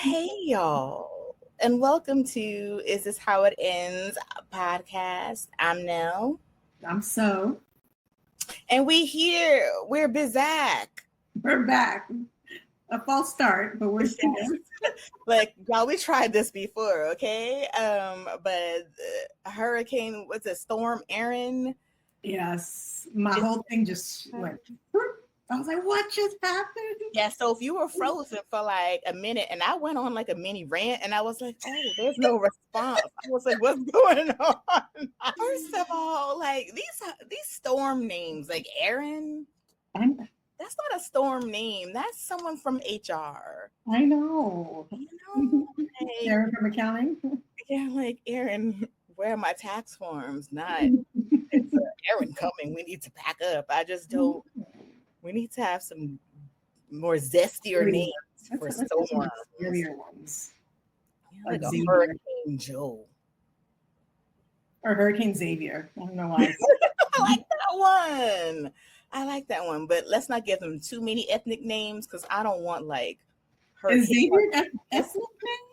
Hey, y'all, and welcome to Is This How It Ends podcast. I'm Nell, I'm so. and we're Bizak. We're back. A false start, but we're still. Like, y'all, we tried this before, okay? But Hurricane, what's it, Storm Aaron? Yes, my whole thing just went. I was like, what just happened? Yeah, so if you were frozen for like a minute, and I went on like a mini rant, and I was like, oh, there's no response. I was like, what's going on? First of all, like these storm names, like Aaron, that's not a storm name. That's someone from HR. I know. You know, like, Aaron from accounting. yeah, like Aaron, where are my tax forms? Not it's Aaron coming. We need to pack up. I just don't. We need to have some more zestier names for storms. Scarier ones. Yeah, like a Hurricane Joe. Or Hurricane Xavier. I don't know why. I like that one. I like that one. But let's not give them too many ethnic names because I don't want like Hurricane. Is Xavier ethnic name?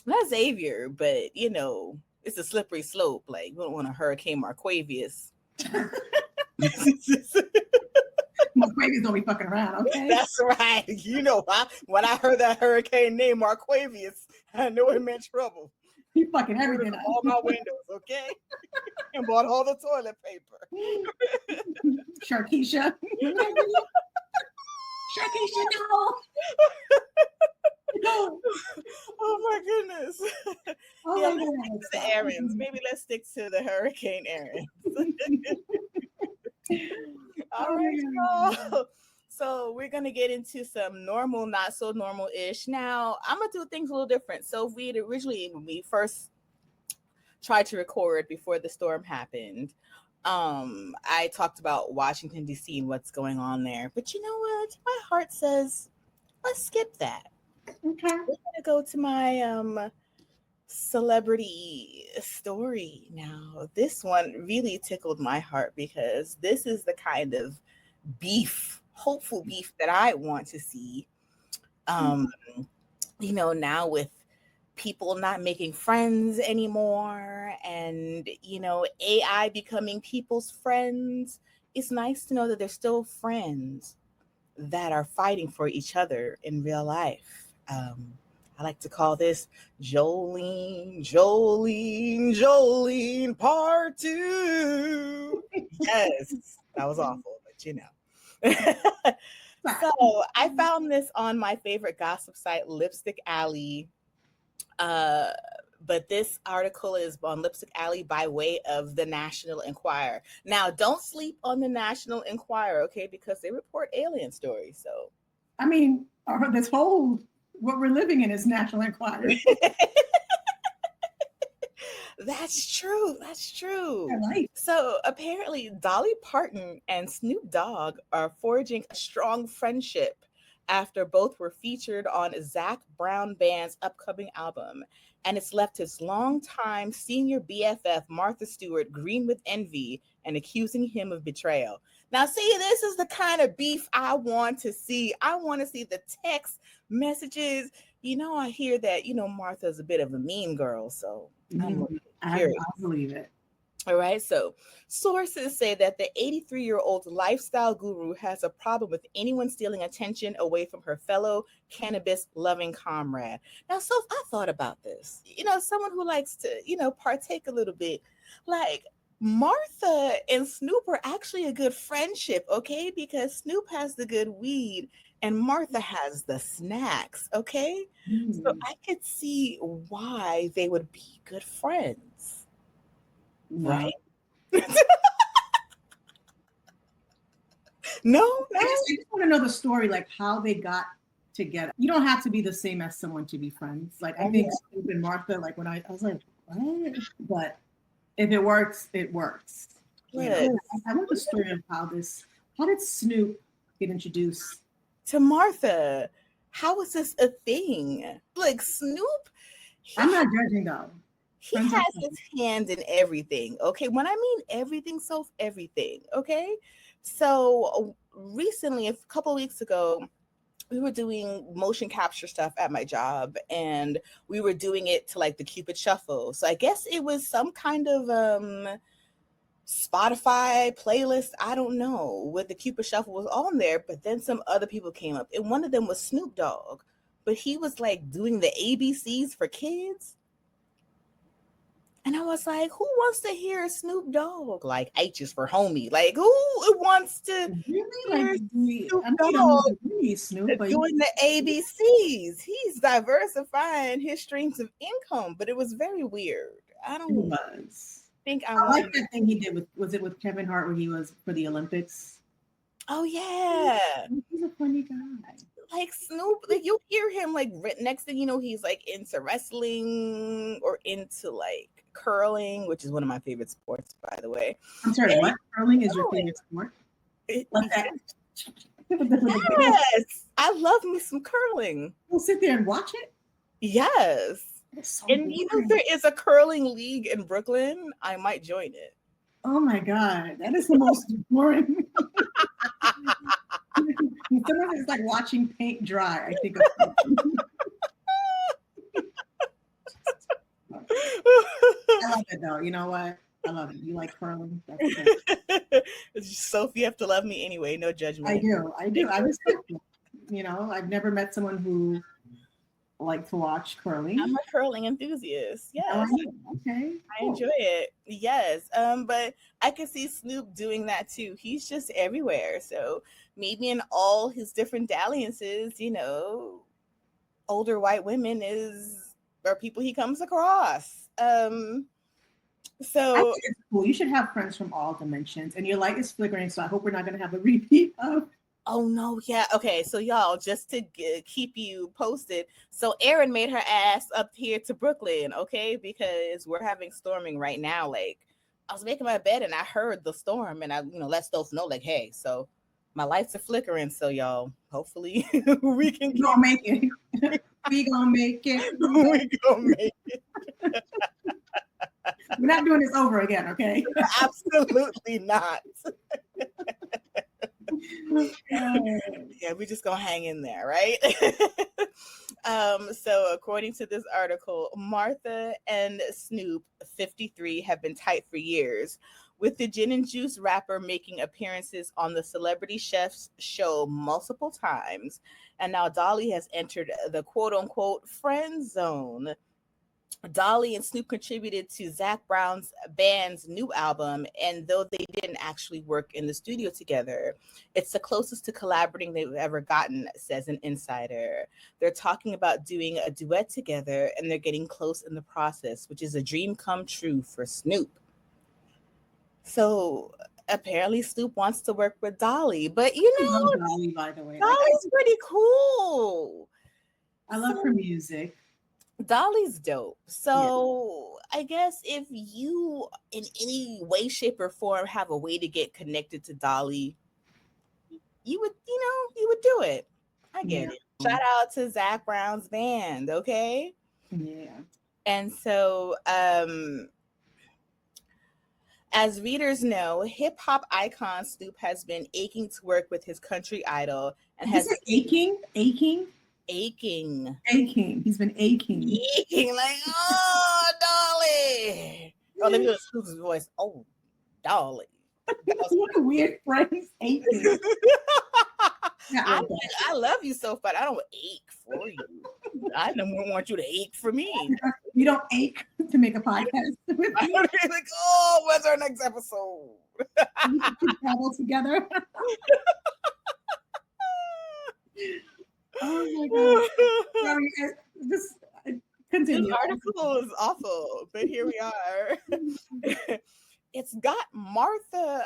Not Xavier, but you know, it's a slippery slope. Like we don't want a Hurricane Marquavius. Marquavius don't be fucking around, okay? That's right. You know, when I heard that hurricane name Marquavius, I knew it meant trouble. He fucking everything up. All my windows, okay? And bought all the toilet paper. Sharkeisha. Sharkeisha, no. No. Oh my goodness. Oh yeah, my let's goodness. stick to the Aarons. Maybe let's stick to the Hurricane Aaron. All right, y'all. So we're going to get into some normal, not so normal-ish. Now, I'm going to do things a little different. So when we first tried to record before the storm happened, I talked about Washington, D.C. and what's going on there. But you know what? My heart says, let's skip that. Okay. We're going to go to my celebrity story now. This one really tickled my heart because this is the kind of hopeful beef that I want to see. You know, now with people not making friends anymore and, you know, AI becoming people's friends, it's nice to know that there's still friends that are fighting for each other in real life. I like to call this Jolene part 2. Yes, that was awful, but you know. So I found this on my favorite gossip site, Lipstick Alley. But this article is on Lipstick Alley by way of the National Enquirer. Now, don't sleep on the National Enquirer, okay? Because they report alien stories. So, I mean, this whole what we're living in is National Enquirer. That's true. That's true. Right. So apparently Dolly Parton and Snoop Dogg are forging a strong friendship after both were featured on Zac Brown Band's upcoming album. And it's left his longtime senior BFF, Martha Stewart, green with envy and accusing him of betrayal. Now, see, this is the kind of beef I want to see. I want to see the text messages. You know, I hear that, you know, Martha's a bit of a mean girl, so I believe it. All right. So sources say that the 83-year-old lifestyle guru has a problem with anyone stealing attention away from her fellow cannabis-loving comrade. Now, Soph, I thought about this. You know, someone who likes to, you know, partake a little bit. Like Martha and Snoop are actually a good friendship, okay? Because Snoop has the good weed and Martha has the snacks, okay? So I could see why they would be good friends. Right? No. I just want to know the story, like how they got together. You don't have to be the same as someone to be friends. Like I think Snoop and Martha, like when I was like, what? But if it works, it works. You know? I want the story of how did Snoop get introduced to Martha? How is this a thing? Like Snoop, I'm not judging though. He has his hand in everything. Okay. When I mean everything, so everything. Okay. So recently, a couple of weeks ago, we were doing motion capture stuff at my job, and we were doing it to like the Cupid Shuffle. So I guess it was some kind of Spotify playlist. I don't know what the Cupid Shuffle was on there, but then some other people came up, and one of them was Snoop Dogg, but he was like doing the ABCs for kids. And I was like, who wants to hear Snoop Dogg? Like H is for homie. Like who wants to Really? hear Like, Snoop I know you don't Dogg know the Snoop, but doing the ABCs? He's diversifying his streams of income, but it was very weird. I it don't was. think I I want. like that thing he did with, was it with Kevin Hart where he was for the Olympics? Oh yeah, He's a funny guy. like Snoop. Like you hear him like next thing you know, he's like into wrestling or into like curling, which is one of my favorite sports, by the way. I'm sorry, And what? Curling is your favorite sport? Like that. Yes, I love me some curling. We'll sit there and watch it. Yes. It's so And you know, boring. there is a curling league in Brooklyn. I might join it. Oh my god, that is the most boring. Sometimes it's like watching paint dry. I think. I love it though. You know what? I love it. You like curling? That's good. Sophie, you have to love me anyway. No judgment. I do. I do. I respect it. You know, I've never met someone who liked to watch curling. I'm a curling enthusiast. Yes. Oh, okay. I enjoy it. Yes. But I can see Snoop doing that too. He's just everywhere. So maybe in all his different dalliances, you know, older white women are people he comes across. So I think it's cool. You should have friends from all dimensions. And your light is flickering, so I hope we're not going to have a repeat of. oh no, yeah, okay. So y'all, just to keep you posted, so Erin made her ass up here to Brooklyn, okay, because we're having storming right now. Like, I was making my bed and I heard the storm, and I, let Stokes know, like, hey, so my lights are flickering, so y'all, hopefully we can We're gonna make it. We gonna make it. we gonna make it. We're not doing this over again, okay? Absolutely not. Yeah, we just gonna hang in there, right? So according to this article, Martha and Snoop, 53, have been tight for years, with the gin and juice rapper making appearances on the Celebrity Chef's show multiple times. And now Dolly has entered the quote unquote friend zone. Dolly and Snoop contributed to Zach Brown's band's new album, and though they didn't actually work in the studio together, it's the closest to collaborating they've ever gotten, says an insider. They're talking about doing a duet together, and they're getting close in the process, which is a dream come true for Snoop. So apparently Snoop wants to work with Dolly, but I love Dolly, by the way. Dolly's pretty cool. I love her music. Dolly's dope. So I guess if you in any way, shape, or form have a way to get connected to Dolly, you would do it. I get it. Shout out to Zach Brown's band, okay? Yeah. And so as readers know, hip hop icon Snoop has been aching to work with his country idol and has been aching. He's been aching. Like, oh, Dolly. Oh, let me do Snoop's voice. Oh, Dolly. What a weird phrase. Aching. I love you so, but I don't ache for you. I don't want you to ache for me. You don't ache to make a podcast. Like, oh, when's our next episode? We can travel together. Oh my god! Sorry, just continue. This article is awful, but here we are. It's got Martha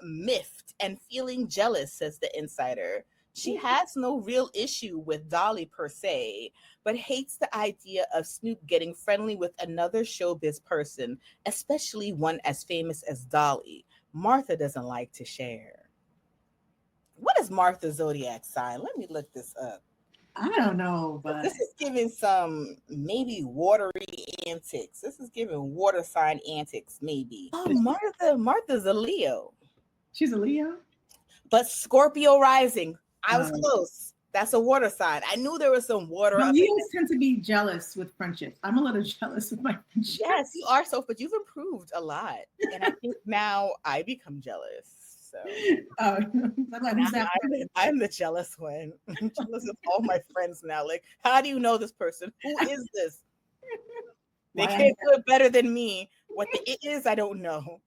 miffed and feeling jealous, says the insider. She has no real issue with Dolly per se, but hates the idea of Snoop getting friendly with another showbiz person, especially one as famous as Dolly. Martha doesn't like to share. What is Martha's zodiac sign? Let me look this up. I don't know, but this is giving some maybe watery antics. This is giving water sign antics, maybe. Oh, Martha's a Leo. She's a Leo? But Scorpio rising. I was close. That's a water sign. I knew there was some water But up in Leos tend to be jealous with friendships. I'm a little jealous with my friendships. Yes, you are, so, but you've improved a lot. And I think now I become jealous. So I'm like, who's that? I'm the jealous one. I'm jealous of all my friends now. Like, how do you know this person? Who is this? They can't do it better than me. What it is, I don't know.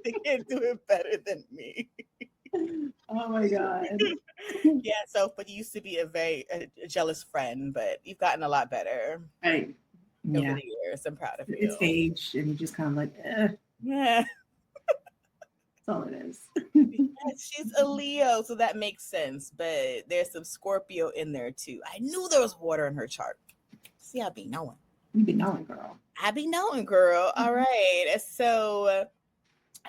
They can't do it better than me. Oh my God. Yeah, so, but you used to be a jealous friend, but you've gotten a lot better Right. over Yeah. the years. I'm proud of you. It's age, and you just kind of like, Yeah. That's all it is. Yes, she's a Leo, so that makes sense. But there's some Scorpio in there too. I knew there was water in her chart. See, I be knowing. You be knowing, girl. I be knowing, girl. All right. So,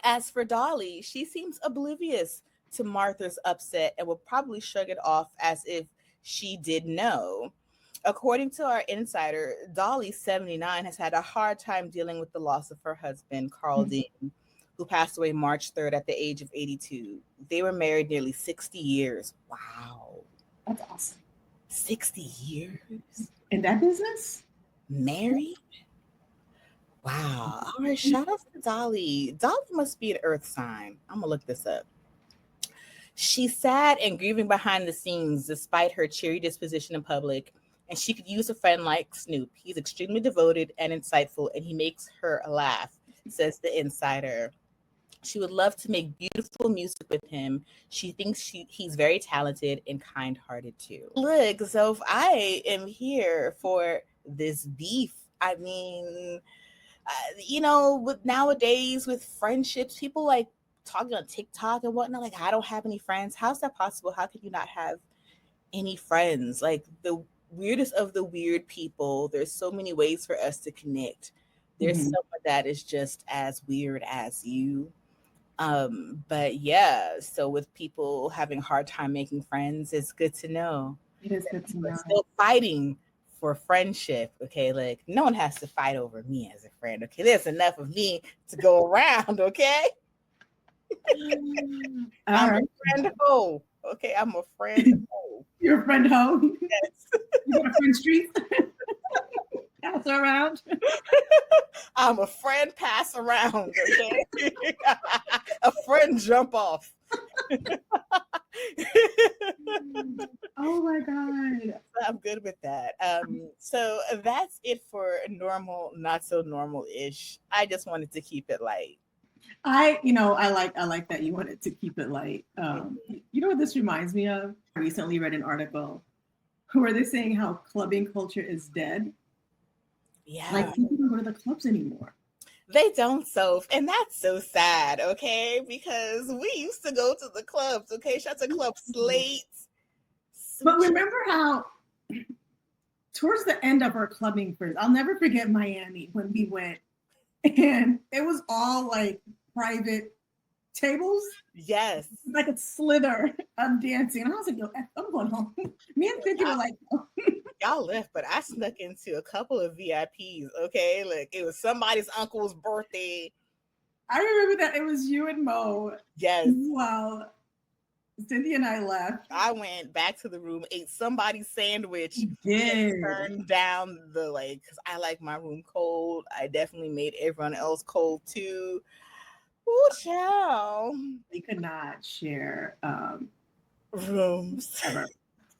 as for Dolly, she seems oblivious to Martha's upset and will probably shrug it off as if she did know. According to our insider, Dolly, 79, has had a hard time dealing with the loss of her husband, Carl Dean, who passed away March 3rd at the age of 82. They were married nearly 60 years. Wow. That's awesome. 60 years? In that business? Married? Wow. All right. Shout out to Dolly. Dolly must be an earth sign. I'm going to look this up. She's sad and grieving behind the scenes despite her cheery disposition in public, and she could use a friend like Snoop. He's extremely devoted and insightful, and he makes her laugh, says the insider. She would love to make beautiful music with him. She thinks he's very talented and kind-hearted too. Look, so if I am here for this beef, I mean, with nowadays with friendships, people like talking on TikTok and whatnot. Like, I don't have any friends. How's that possible? How could you not have any friends? Like, the weirdest of the weird people. There's so many ways for us to connect. There's someone that is just as weird as you. But yeah, so with people having a hard time making friends, it's good to know. It is good to know. Still fighting for friendship. Okay, like no one has to fight over me as a friend. Okay, there's enough of me to go around. Okay, I'm a friend ho. Okay, I'm a friend ho. You're a friend ho. Yes. You got a friend street. Pass around. I'm a friend pass around. Okay, a friend jump off. Oh my God. I'm good with that. So that's it for normal, not so normal-ish. I just wanted to keep it light. I like that you wanted to keep it light. You know what this reminds me of? I recently read an article where they're saying how clubbing culture is dead. Yeah. Like people don't go to the clubs anymore. They don't, Soph, and that's so sad, okay? Because we used to go to the clubs, okay? Shout out to Club Slate. But remember how towards the end of our clubbing first, I'll never forget Miami when we went, and it was all like private tables. Yes. I could slither of dancing. And I was like, yo, I'm going home. Me and Pinky were like, y'all left, but I snuck into a couple of VIPs, okay? Like it was somebody's uncle's birthday. I remember that it was you and Mo. Yes. While Cynthia and I left. I went back to the room, ate somebody's sandwich, and turned down because I like my room cold. I definitely made everyone else cold too. Ooh, child. We could not share rooms. Ever.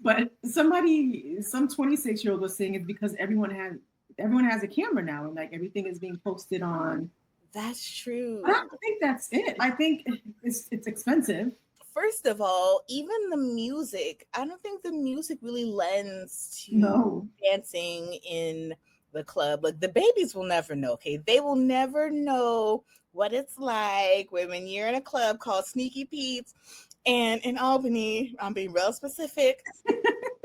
But some 26-year-old was saying it's because everyone has a camera now and like everything is being posted on. That's true. But I don't think that's it. I think it's expensive. First of all, even the music, I don't think the music really lends to dancing in the club. Like the babies will never know, okay? They will never know what it's like when you're in a club called Sneaky Pete's and in Albany, I'm being real specific,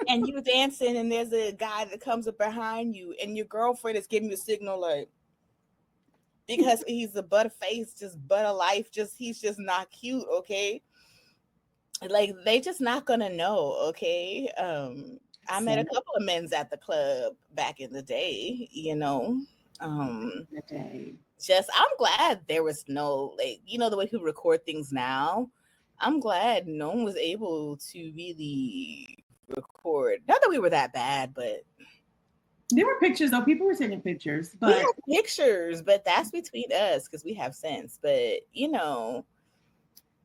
and you're dancing and there's a guy that comes up behind you and your girlfriend is giving you a signal like, because he's a butt of face, just butt of life, he's just not cute, okay? Like they just not gonna know, okay? I met a couple of men's at the club back in the day, I'm glad there was no the way people record things now. I'm glad no one was able to really record airport. Not that we were that bad, but there were pictures though. People were taking pictures, we but have pictures, but that's between us because we have sense. But you know,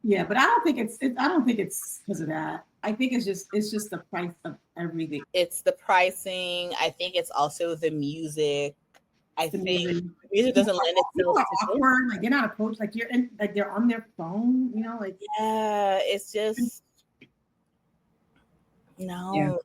yeah, but I don't think I don't think it's because of that. I think it's just the price of everything. it's the pricing. I think it's also the music. I The think music. the music doesn't lend People itself are to this. awkward. Like they're not approached. Like you're in. Like they're on their phone. You know. Like Yeah, it's just yeah. no.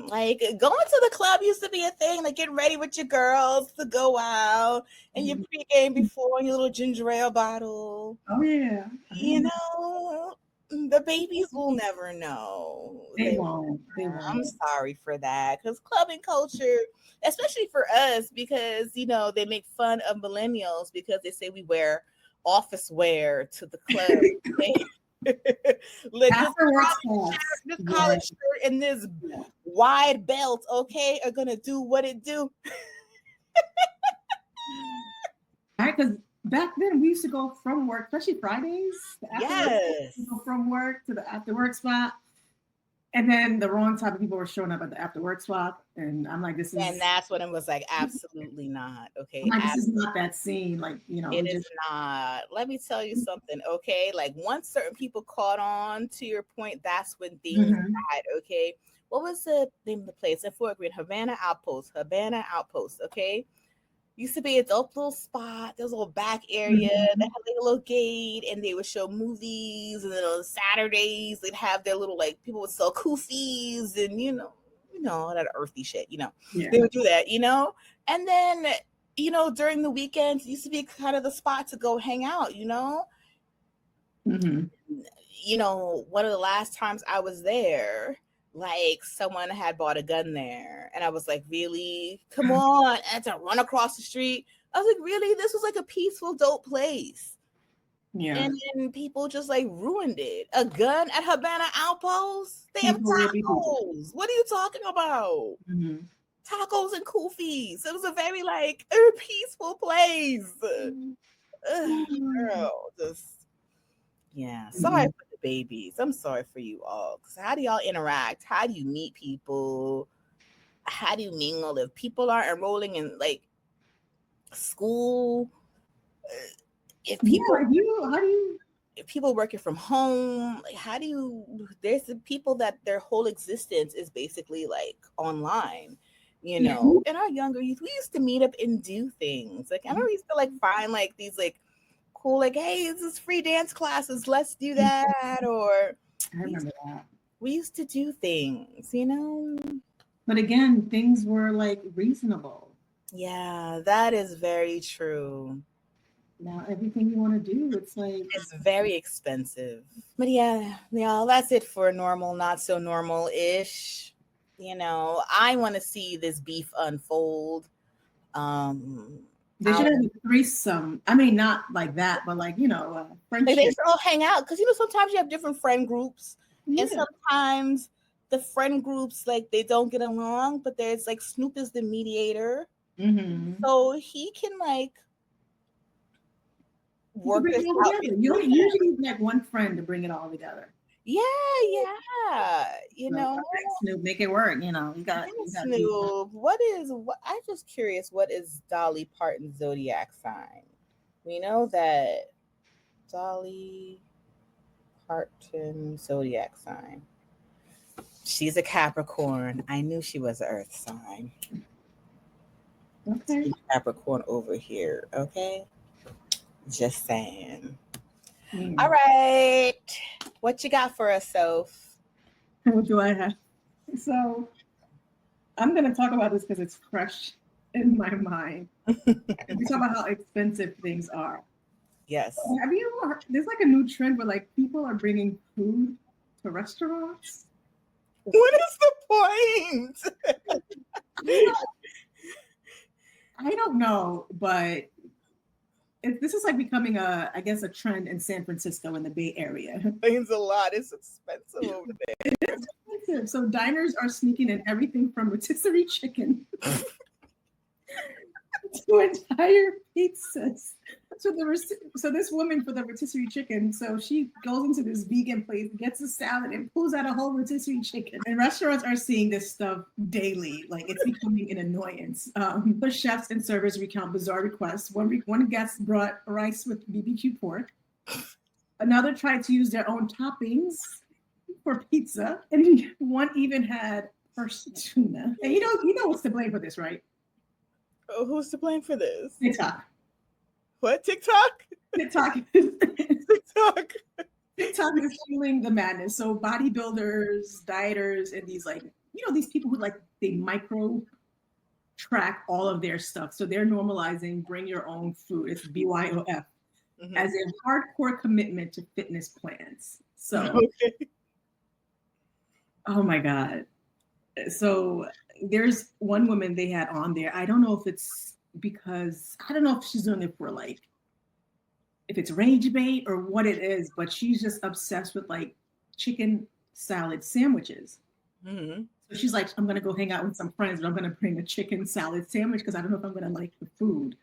Like going to the club used to be a thing. Like getting ready with your girls to go out and your pregame before and your little ginger ale bottle. Oh yeah. You know, the babies will never know. They won't. They won't. I'm sorry for that because clubbing culture, especially for us, because you know they make fun of millennials because they say we wear office wear to the club. Like this college shirt and this wide belt, okay, are gonna do what it do. Right, because back then we used to go from work, especially Fridays. Yes. Go from work to the after work spot. And then the wrong type of people were showing up at the after work spot. And I'm like, this is. And that's when it was like, absolutely not. Okay. I'm like, this is not that scene. Like, you know, it is not. Let me tell you something. Okay. Like once certain people caught on to your point, that's when things died. Okay. What was the name of the place in Fort Greene? Havana Outpost. Okay. Used to be a dope little spot. There's a little back area. They had like a little gate, and they would show movies. And then on Saturdays, they'd have their little like people would sell koofies and you know all that earthy shit. You know, they would do that. You know, and then you know during the weekends, it used to be kind of the spot to go hang out. You know, you know, one of the last times I was there, like someone had bought a gun there and I was like, really? Come on. And to run across the street. I was like, really? This was like a peaceful, dope place. Yeah. And then people just like ruined it. A gun at Havana Outpost? They have tacos. What are you talking about? Tacos and koofies. It was a very like peaceful place. Girl, just yeah. Sorry for the babies. I'm sorry for you all. Cause how do y'all interact? How do you meet people? How do you mingle? If people are enrolling in like school, if people how do you if people working from home, like how do you there's the people that their whole existence is basically like online, you know. In our younger youth, we used to meet up and do things. Like I remember we used to like find like these like cool, like, hey, this is free dance classes, let's do that. Or I remember that. We used to do things, you know. But again, things were like reasonable. Yeah, that is very true. Now everything you want to do, it's like it's very expensive. But yeah, that's it for normal, not so normal-ish. You know, I want to see this beef unfold. They should have a threesome. I mean, not like that, but like, you know, friendship. They should all hang out because, you know, sometimes you have different friend groups. Yeah. And sometimes the friend groups, like, they don't get along, but there's, like, Snoop is the mediator. So he can, like, work this out. You usually like one friend to bring it all together. Yeah. You know, Snoop, make it work. You know, you got Snoop. I'm just curious. What is Dolly Parton's zodiac sign? We know that Dolly Parton zodiac sign. She's a Capricorn. I knew she was an Earth sign. Okay. Capricorn over here. Okay. Just saying. All right. What you got for us, Soph? What do I have? So I'm going to talk about this because it's fresh in my mind. We talk about how expensive things are. Yes. Have you ever heard, there's like a new trend where like people are bringing food to restaurants? What is the point? I don't know, but this is like becoming I guess a trend in San Francisco in the Bay Area. It means a lot. It's expensive over there. It is expensive. So diners are sneaking in everything from rotisserie chicken to entire pizzas so this woman for the rotisserie chicken, so she goes into this vegan place, gets a salad, and pulls out a whole rotisserie chicken. And restaurants are seeing this stuff daily, like it's becoming an annoyance. The chefs and servers recount bizarre requests. One guest brought rice with BBQ pork. Another tried to use their own toppings for pizza, and one even had first tuna. And you know what's to blame for this, right? Oh, who's to blame for this? TikTok. What? TikTok? TikTok. TikTok. TikTok is fueling the madness. So bodybuilders, dieters, and these these people who they micro track all of their stuff. So they're normalizing bring your own food. It's BYOF as a hardcore commitment to fitness plans. So, Oh my God. So there's one woman they had on there. I don't know if it's because, I don't know if she's doing it for if it's rage bait or what it is, but she's just obsessed with chicken salad sandwiches. Mm-hmm. So she's like, I'm going to go hang out with some friends, but I'm going to bring a chicken salad sandwich because I don't know if I'm going to like the food.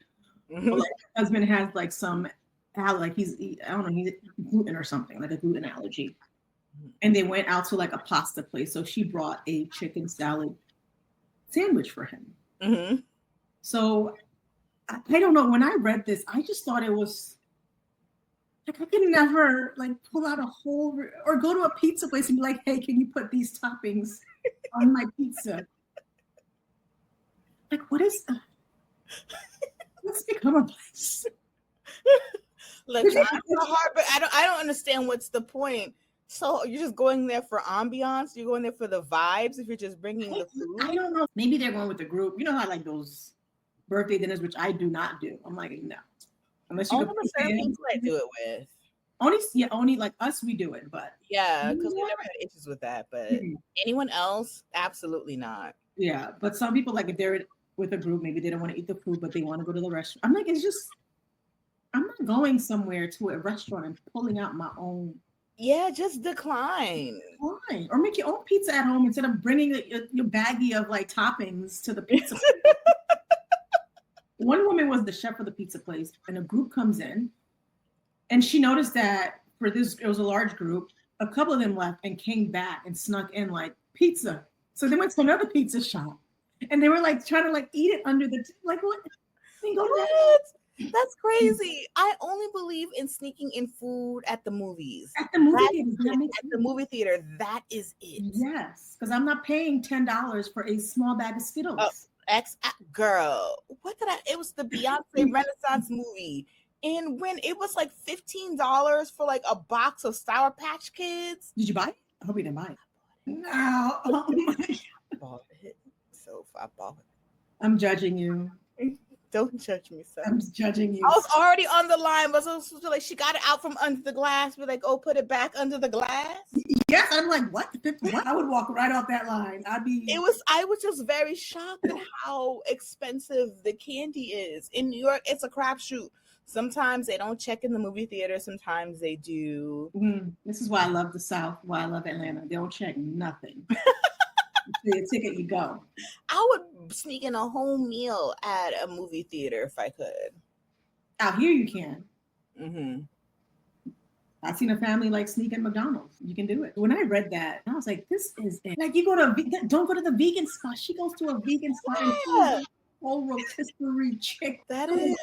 Mm-hmm. Her husband has some, I don't know, he's gluten or something, like a gluten allergy. And they went out to a pasta place. So she brought a chicken salad sandwich for him. Mm-hmm. So I don't know. When I read this, I just thought it was I could never pull out a whole or go to a pizza place and be like, hey, can you put these toppings on my pizza? What is let's become a place. It's hard, but I don't understand what's the point. So you're just going there for ambiance? You're going there for the vibes if you're just bringing the food? I don't know. Maybe they're going with the group. You know how those birthday dinners, which I do not do. I'm like, no. Unless you only the certain people I do it with. Only us, we do it. But yeah, because we never had issues with that. But anyone else, absolutely not. Yeah, but some people if they're with a group, maybe they don't want to eat the food, but they want to go to the restaurant. I'm like, I'm not going somewhere to a restaurant and pulling out my own. Yeah, just decline. Or make your own pizza at home instead of bringing your baggie of toppings to the pizza. One woman was the chef of the pizza place, and a group comes in, and she noticed that it was a large group. A couple of them left and came back and snuck in pizza. So they went to another pizza shop, and they were trying to eat it under the what? What? That's crazy. I only believe in sneaking in food at the movies. At the movie theater, that is it. Yes, because I'm not paying $10 for a small bag of Skittles. Girl, what did it was the Beyonce Renaissance movie. And when it was $15 for a box of Sour Patch Kids. Did you buy it? I hope you didn't buy it. No. Oh my God. I bought it. So I bought it. I'm judging you. Don't judge me, son. I'm judging you. I was already on the line, but so she got it out from under the glass. We're oh, put it back under the glass. Yes, I'm like, what? I would walk right off that line. I was just very shocked at how expensive the candy is. In New York, it's a crapshoot. Sometimes they don't check in the movie theater. Sometimes they do. This is why I love the South, why I love Atlanta. They don't check nothing. You pay a ticket, you go. I would sneak in a whole meal at a movie theater if I could. Out here you can. Mm-hmm. I've seen a family sneak in McDonald's. You can do it. When I read that, I was like, this is it. You don't go to the vegan spot. She goes to a vegan spot and whole rotisserie chicken. That is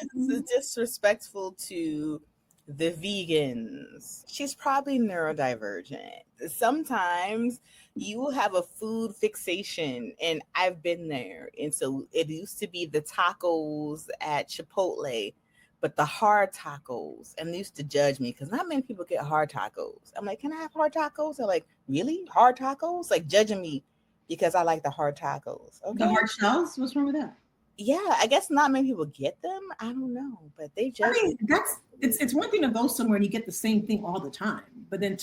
disrespectful to the vegans. She's probably neurodivergent. Sometimes you will have a food fixation, and I've been there. And so it used to be the tacos at Chipotle, but the hard tacos. And they used to judge me because not many people get hard tacos. I'm like, can I have hard tacos? They're like, really? Hard tacos? Judging me because I like the hard tacos. Okay. The hard shells? What's wrong with that? Yeah, I guess not many people get them. I don't know, but they judge. It's one thing to go somewhere and you get the same thing all the time, but then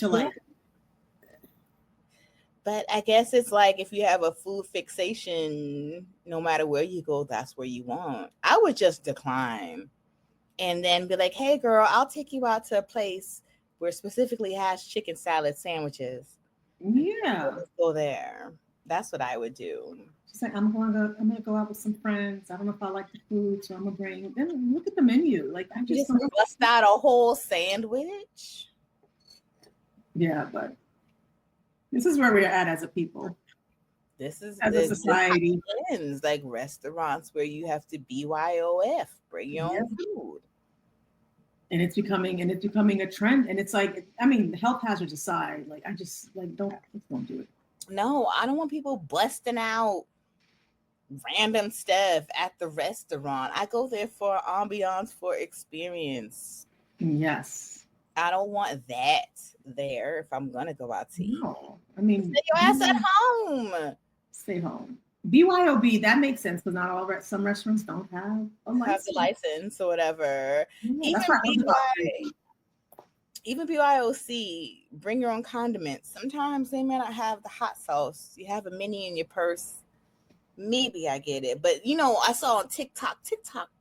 But I guess it's if you have a food fixation, no matter where you go, that's where you want. I would just decline and then be like, hey, girl, I'll take you out to a place where specifically has chicken salad sandwiches. Yeah. Let's go there. That's what I would do. She's like, I'm gonna go out with some friends. I don't know if I like the food, so I'm gonna bring. Then look at the menu. Like I You just just don't. bust out a whole sandwich. Yeah, but this is where we're at as a people, This is as a this is how society. it ends. Like restaurants where you have to BYOF, bring your Yeah. own food. And it's becoming a trend. And it's like, I mean, health hazards aside, like I just like don't do it. No, I don't want people busting out random stuff at the restaurant. I go there for ambiance, for experience. Yes. I don't want that there if I'm gonna go out to eat. No. I mean, Stay your ass at home. stay home. BYOB, that makes sense because not all some restaurants don't have a Have the license. license or whatever. Yeah, Even that's why I was about BY, even BYOC, bring your own condiments. Sometimes they may not have the hot sauce. You have a mini in your purse. Maybe I get it. But I saw on TikTok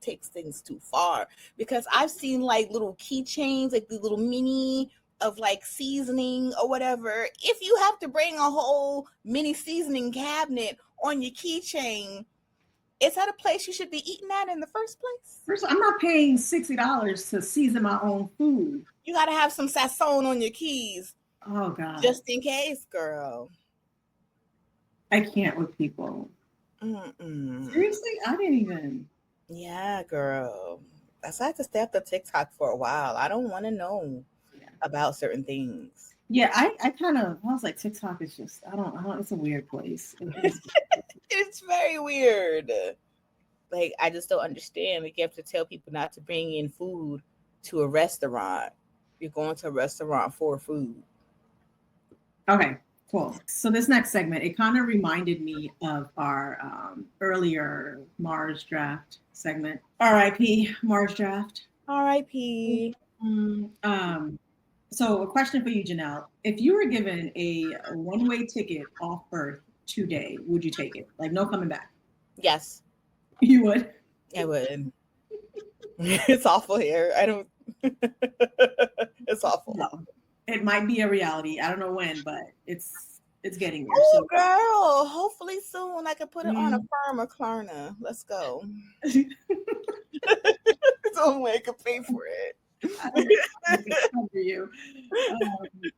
takes things too far because I've seen like little keychains, like the little mini of like seasoning or whatever. If you have to bring a whole mini seasoning cabinet on your keychain, is that a place you should be eating at in the first place? First, I'm not paying $60 to season my own food. You got to have some sazon on your keys Oh God, just in case, girl. I can't with people. Mm-mm. Seriously, I didn't even. Yeah, girl. That's why I had to stay off the TikTok for a while. I don't want to know about certain things. Yeah, I was like, TikTok is just, I don't, it's a weird place. It's very weird. Like, I just don't understand. Like, you have to tell people not to bring in food to a restaurant. You're going to a restaurant for food. Okay, cool. So this next segment, it kind of reminded me of our earlier Mars draft segment. R.I.P. Mars draft. R.I.P. So a question for you, Janelle. If you were given a one-way ticket off Earth today, would you take it? Like no coming back? Yes, You would? I would. It's awful here. I don't. It's awful. No. It might be a reality. I don't know when, but it's getting there. Oh, So girl. Hopefully soon I can put it on a firm or Klarna. Let's go. It's the only way I can pay for it. I cover you.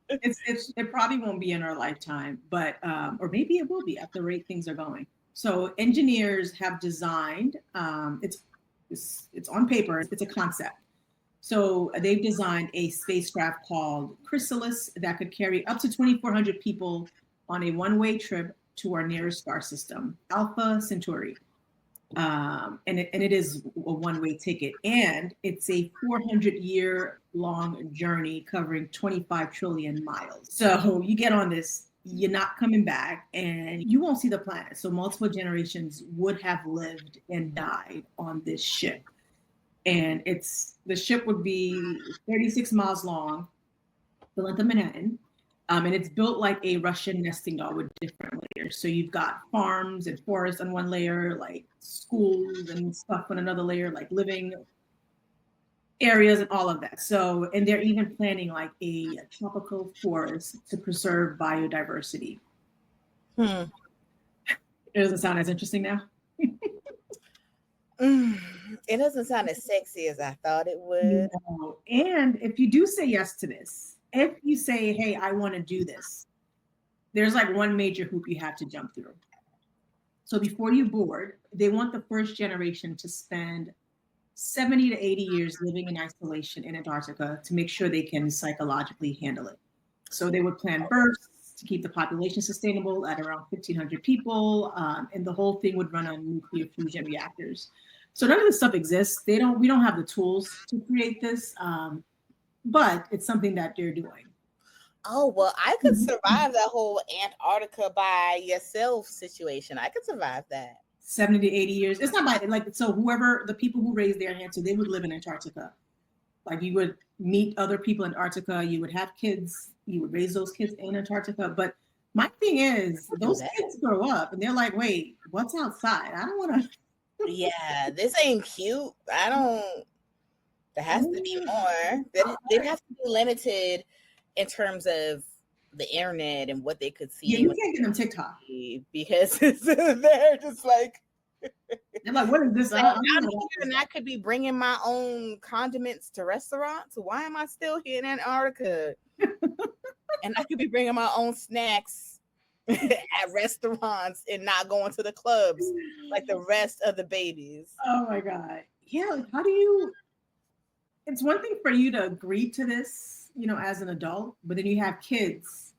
It probably won't be in our lifetime, but or maybe it will be at the rate things are going. So engineers have designed. It's on paper. It's a concept. So they've designed a spacecraft called Chrysalis that could carry up to 2,400 people on a one-way trip to our nearest star system, Alpha Centauri. And it is a one-way ticket, and it's a 400-year-long journey covering 25 trillion miles. So you get on this, you're not coming back, and you won't see the planet. So multiple generations would have lived and died on this ship. And the ship would be 36 miles long, the length of Manhattan. And it's built like a Russian nesting doll with different layers. So you've got farms and forests on one layer, like schools and stuff on another layer, like living areas and all of that. So, and they're even planning like a tropical forest to preserve biodiversity. It doesn't sound as interesting now. It doesn't sound as sexy as I thought it would. No. And if you do say yes to this, if you say, hey, I want to do this, there's like one major hoop you have to jump through. So before you board, they want the first generation to spend 70 to 80 years living in isolation in Antarctica to make sure they can psychologically handle it. So they would plan births to keep the population sustainable at around 1,500 people, and the whole thing would run on nuclear fusion reactors. So none of this stuff exists. We don't have the tools to create this, but it's something that they're doing. Oh, well, I could survive that whole Antarctica by yourself situation. I could survive that. 70 to 80 years. It's not like, so whoever, the people who raised their hand, so they would live in Antarctica. Like you would meet other people in Antarctica, you would have kids, you would raise those kids in Antarctica. But my thing is, those kids grow up and they're like, wait, what's outside? I don't want to. Yeah, this ain't cute. There has to be more. They'd have to be limited in terms of the internet and what they could see. Yeah, you can't get them TikTok because they're just like, I'm like, what is this? I'm here and I could be bringing my own condiments to restaurants. Why am I still here in Antarctica? And I could be bringing my own snacks at restaurants and not going to the clubs like the rest of the babies. Oh my God. Yeah. Like, how do you? It's one thing for you to agree to this, you know, as an adult, but then you have kids.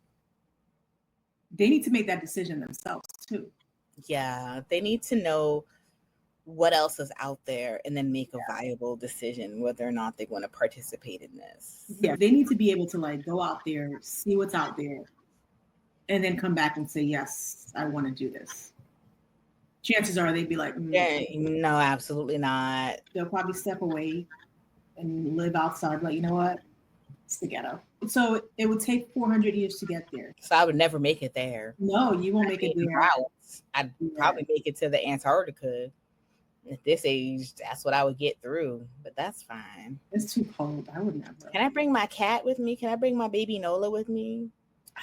They need to make that decision themselves too. Yeah, they need to know what else is out there and then make a viable decision whether or not they want to participate in this. Yeah, they need to be able to like go out there, see what's out there, and then come back and say, yes, I want to do this. Chances are they'd be like, yeah, no, absolutely not. They'll probably step away and live outside, like, you know what? It's the ghetto. So it would take 400 years to get there. So I would never make it there. No, you won't make it there. I'd probably make it to the Antarctica. At this age, that's what I would get through, but that's fine. It's too cold. I would never. Can I bring my cat with me? Can I bring my baby Nola with me?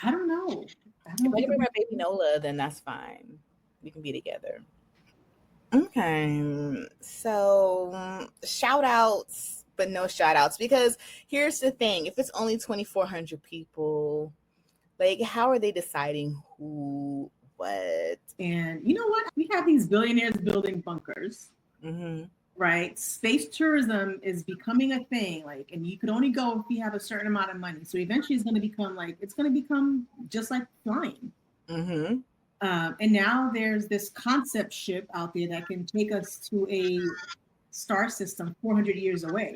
I don't know. If I can bring my baby Nola, then that's fine. We can be together. Okay. So shout outs, but no shout outs, because here's the thing. If it's only 2,400 people, like, how are they deciding who, what? And you know what? We have these billionaires building bunkers, right? Space tourism is becoming a thing. Like, and you could only go if you have a certain amount of money. So eventually, it's going to become just like flying. And now there's this concept ship out there that can take us to a star system 400 years away.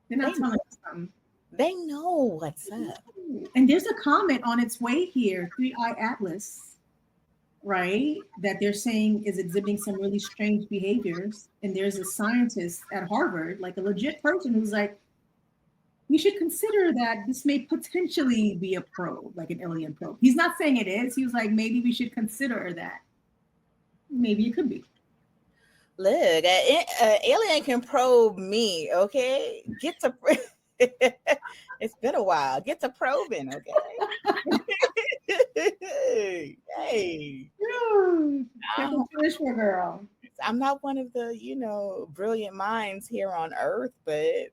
They're not telling us something. They know what's up. And there's a comet on its way here, 3I Atlas, right, that they're saying is exhibiting some really strange behaviors. And there's a scientist at Harvard, like a legit person, who's like, we should consider that this may potentially be a probe, like an alien probe. He's not saying it is. He was like, maybe we should consider that. Maybe it could be. Look, an alien can probe me, okay? Get to... It's been a while. Get to probing, okay? Hey. Finish for girl. I'm not one of the, brilliant minds here on Earth, but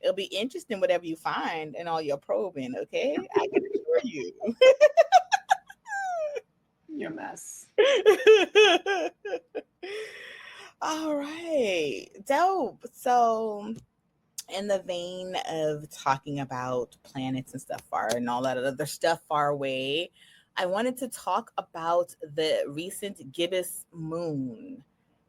it'll be interesting whatever you find in all your probing, okay? I can assure you. You're a mess. All right. Dope. So in the vein of talking about planets and stuff far and all that other stuff far away, I wanted to talk about the recent Gibbes moon.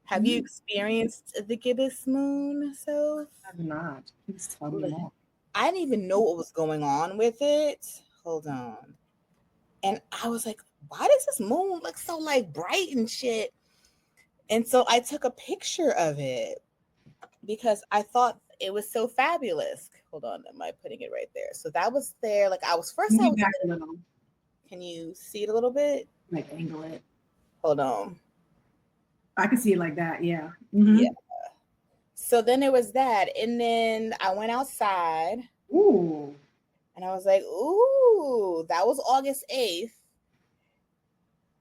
Have you experienced the Gibbes moon, Soph? I have not. Please tell me more. I didn't even know what was going on with it. Hold on. And I was like, why does this moon look so like bright and shit? And so I took a picture of it because I thought it was so fabulous. Hold on, am I putting it right there? So that was there. Like I was first. Can you see it a little bit? Like angle it. Hold on. I can see it like that. Yeah. Yeah. So then there was that, and then I went outside. Ooh. And I was like, ooh, that was August 8th.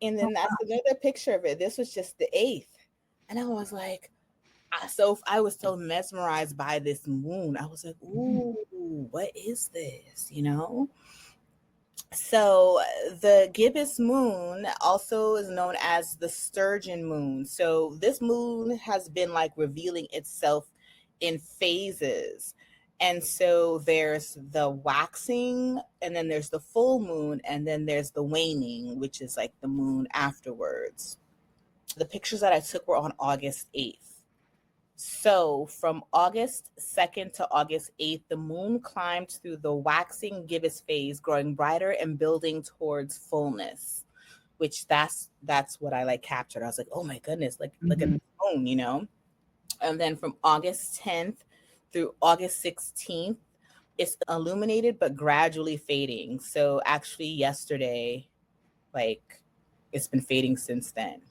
And then that's another picture of it. This was just the 8th. And I was like, I was so mesmerized by this moon. I was like, ooh, what is this? So the Gibbes moon also is known as the sturgeon moon. So this moon has been like revealing itself in phases. And so there's the waxing, and then there's the full moon, and then there's the waning, which is like the moon afterwards. The pictures that I took were on August 8th. So from August 2nd to August 8th, the moon climbed through the waxing Gibbes phase, growing brighter and building towards fullness, which that's what I like captured. I was like, oh my goodness, like look at the moon, And then from August 10th through August 16th, it's illuminated but gradually fading. So actually yesterday, like it's been fading since then,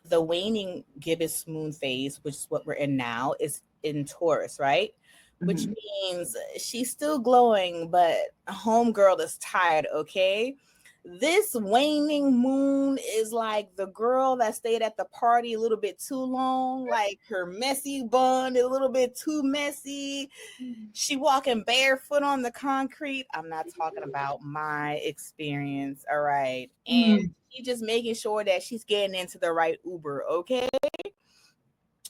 The waning Gibbes moon phase, which is what we're in now, is in Taurus, right? which Mhm. means she's still glowing, but homegirl is tired, okay? This waning moon is like the girl that stayed at the party a little bit too long, like her messy bun is a little bit too messy. She walking barefoot on the concrete. I'm not talking about my experience, all right? And Mm. she just making sure that she's getting into the right Uber, okay?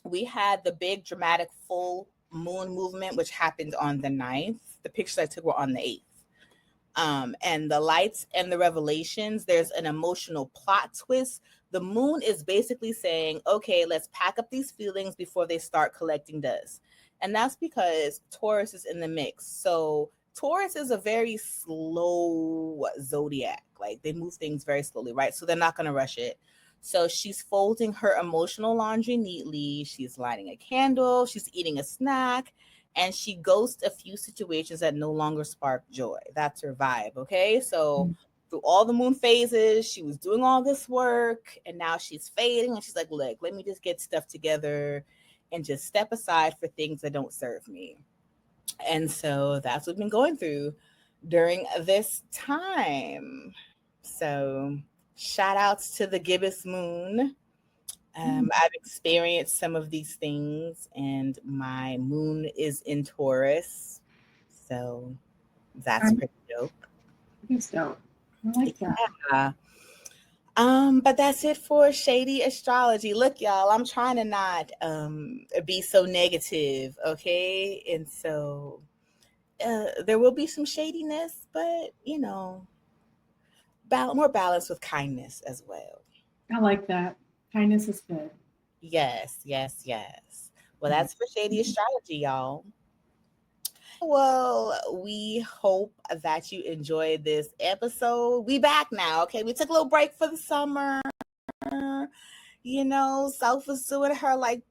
We had the big dramatic full moon movement, which happened on the 9th. The pictures I took were on the 8th. And the lights and the revelations, there's an emotional plot twist. The moon is basically saying, okay, let's pack up these feelings before they start collecting dust. And that's because Taurus is in the mix. So Taurus is a very slow zodiac. Like they move things very slowly, right? So they're not going to rush it. So she's folding her emotional laundry neatly. She's lighting a candle. She's eating a snack, and she ghosts a few situations that no longer spark joy. That's her vibe. Okay. So through all the moon phases, she was doing all this work, and now she's fading. And she's like, look, let me just get stuff together and just step aside for things that don't serve me. And so that's what we've been going through during this time. So shout outs to the Gibbous moon. I've experienced some of these things, and my moon is in Taurus. So that's I pretty dope. think so. I like that. Yeah. But that's it for shady astrology. Look, y'all, I'm trying to not be so negative, okay? And so there will be some shadiness, but more balance with kindness as well. I like that. Kindness is good. Yes, yes, yes. Well, that's for shady astrology, y'all. Well, we hope that you enjoyed this episode. We back now, okay? We took a little break for the summer. Soph was doing her like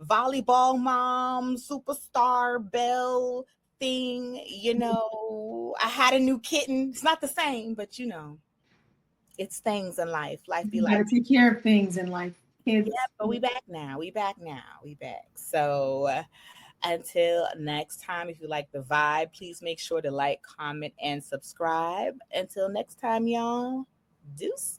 volleyball mom, superstar belle thing. I had a new kitten. It's not the same, but it's things in life. Life be You life. got to take care of things in life. Yeah, Kids. but we back now. We back now. We back. So until next time, if you like the vibe, please make sure to like, comment, and subscribe. Until next time, y'all. Deuces.